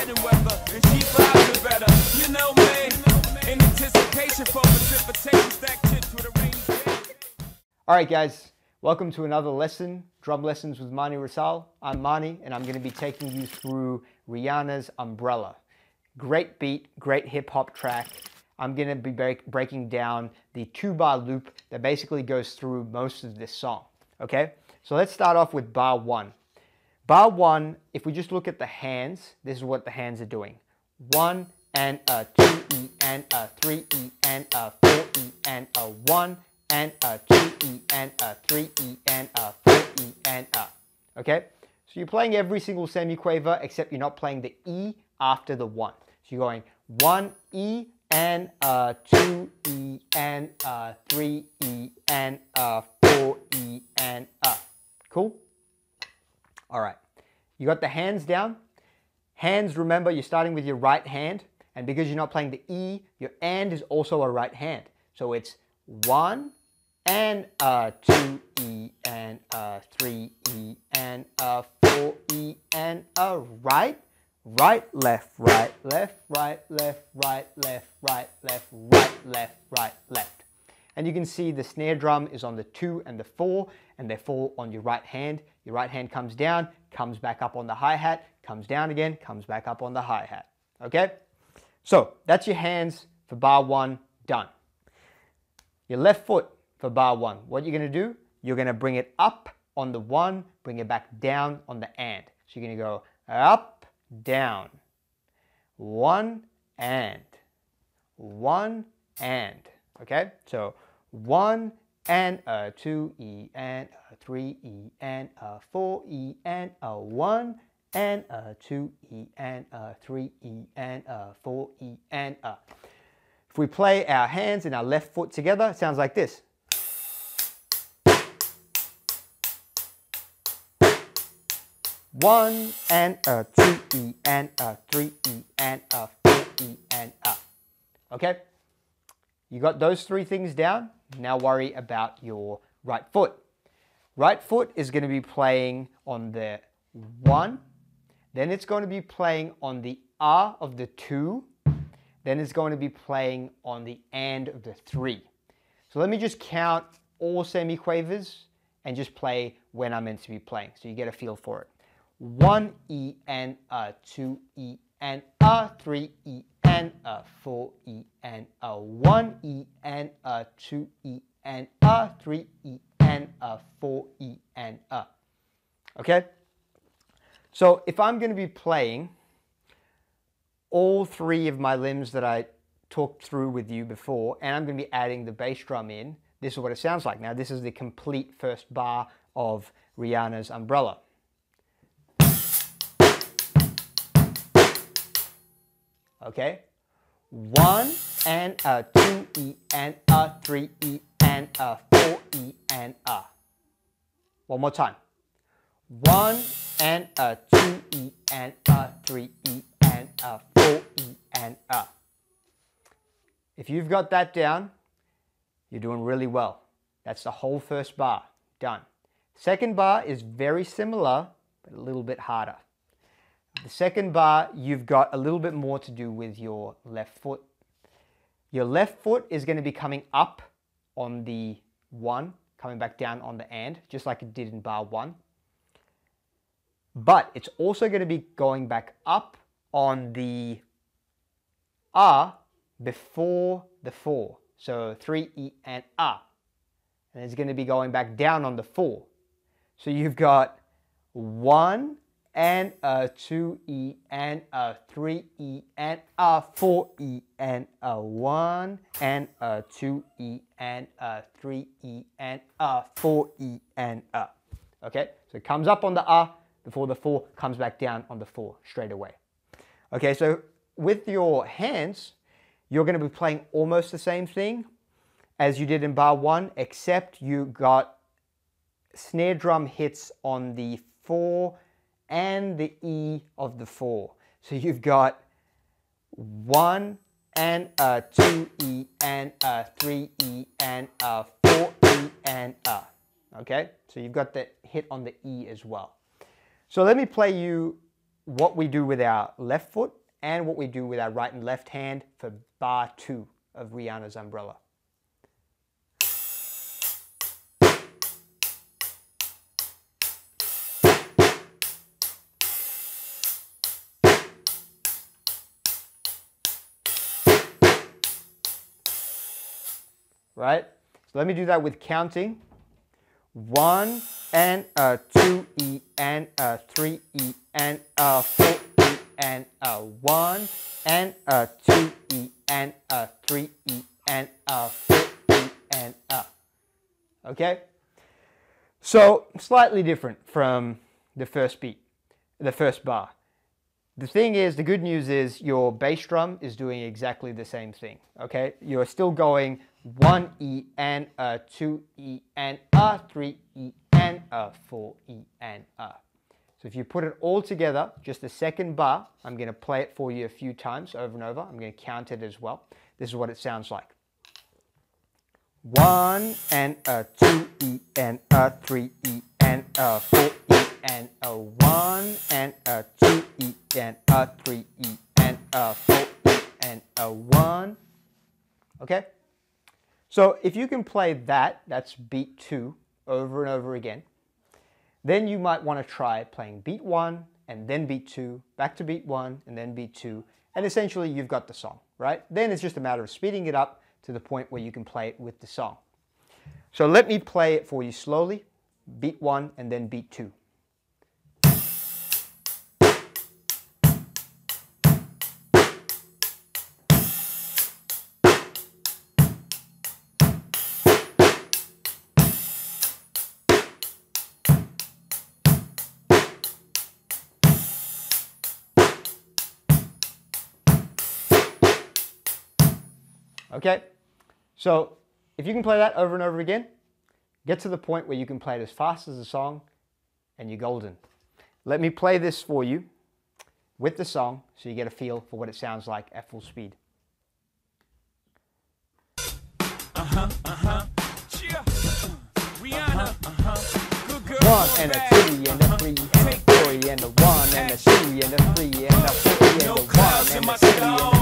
riding weather, and she vibing better. You know me, in anticipation for precipitation, stack chips with a rainy day. Alright guys, welcome to another lesson, Drum Lessons with Meinl Risal. I'm Mani, and I'm going to be taking you through Rihanna's Umbrella. Great beat, great hip hop track. I'm going to be breaking down the 2-bar loop that basically goes through most of this song. Okay, so let's start off with bar 1. Bar 1, if we just look at the hands, this is what the hands are doing. 1 and a 2 E and a 3 E and a 4 E and a 1 and a 2 E and a 3 E and a 4 E and a. Okay, so you're playing every single semiquaver except you're not playing the E after the 1. So you're going 1 E and a 2 E and a 3 E and a 4 E and a. Cool? All right. You got the hands down. Hands, remember, you're starting with your right hand, and because you're not playing the E, your and is also a right hand. So it's 1 and a 2 E and a 3 E and a 4 E and a right. Right, left, right, left, right, left, right, left, right, left, right, left, right, left. And you can see the snare drum is on the 2 and the 4, and they fall on your right hand. Your right hand comes down, comes back up on the hi-hat, comes down again, comes back up on the hi-hat. Okay? So that's your hands for bar 1 done. Your left foot for bar 1. What you're going to do, you're going to bring it up on the 1, bring it back down on the and. So you're going to go up, down, 1 and, 1 and, okay? So 1 and a 2 E and a 3 E and a 4 E and a 1 and a 2 E and a 3 E and a 4 E and a. If we play our hands and our left foot together, it sounds like this. 1 and a 2 E and a 3 E and a 4 E and a. Okay? You got those 3 things down. Now worry about your right foot. Right foot is going to be playing on the 1. Then it's going to be playing on the R of the 2. Then it's going to be playing on the and of the 3. So let me just count all semiquavers and just play when I'm meant to be playing, so you get a feel for it. 1 E and a 2 E and a 3 E and a 4 E and a 1 E and a 2 E and a 3 E and a 4 E and a. Okay? So if I'm going to be playing all 3 of my limbs that I talked through with you before, and I'm going to be adding the bass drum in, this is what it sounds like. Now this is the complete first bar of Rihanna's Umbrella. Okay, 1 and a 2 E and a 3 E and a 4 E and a. One more time. 1 and a 2 E and a 3 E and a 4 E and a. If you've got that down, you're doing really well. That's the whole first bar. Done. Second bar is very similar, but a little bit harder. The second bar, you've got a little bit more to do with your left foot. Your left foot is going to be coming up on the 1, coming back down on the and, just like it did in bar 1. But it's also going to be going back up on the R before the 4. So 3 E and A. And it's going to be going back down on the 4. So you've got 1 and a 2 E and a 3 E and a 4 E and a 1 and a 2 E and a 3 E and a 4 E and a. Okay, so it comes up on the A before the 4, comes back down on the 4 straight away. Okay, so with your hands, you're going to be playing almost the same thing as you did in bar 1, except you got snare drum hits on the 4 and the E of the 4. So you've got 1 and a 2 E and a 3 E and a 4 E and a. Okay, so you've got the hit on the E as well. So let me play you what we do with our left foot and what we do with our right and left hand for bar 2 of Rihanna's Umbrella. Right? So let me do that with counting. 1 and a 2 E and a 3 E and a 4 E and a 1 and a 2 E and a 3 E and a 4 E and a. Okay? So slightly different from the first beat, the first bar. The thing is, the good news is your bass drum is doing exactly the same thing. Okay? You're still going 1 E and a 2 E and a 3 E and a 4 E and a. So if you put it all together, just the second bar, I'm going to play it for you a few times over and over. I'm going to count it as well. This is what it sounds like. 1 and a 2 E and a 3 E and a 4 E and a 1 and a 2 E and a 3 E and a 4 E and a 1. Okay? So if you can play that, that's beat 2, over and over again, then you might want to try playing beat 1 and then beat 2, back to beat 1 and then beat 2, and essentially you've got the song, right? Then it's just a matter of speeding it up to the point where you can play it with the song. So let me play it for you slowly, beat 1 and then beat 2. Okay, so if you can play that over and over again, get to the point where you can play it as fast as the song and you're golden. Let me play this for you with the song so you get a feel for what it sounds like at full speed. Rihanna, good girl. 1 and a 2 and a 3 and a 4 and a 1 and a 2 and a 3 and a 4 and a 1 and a 2 and a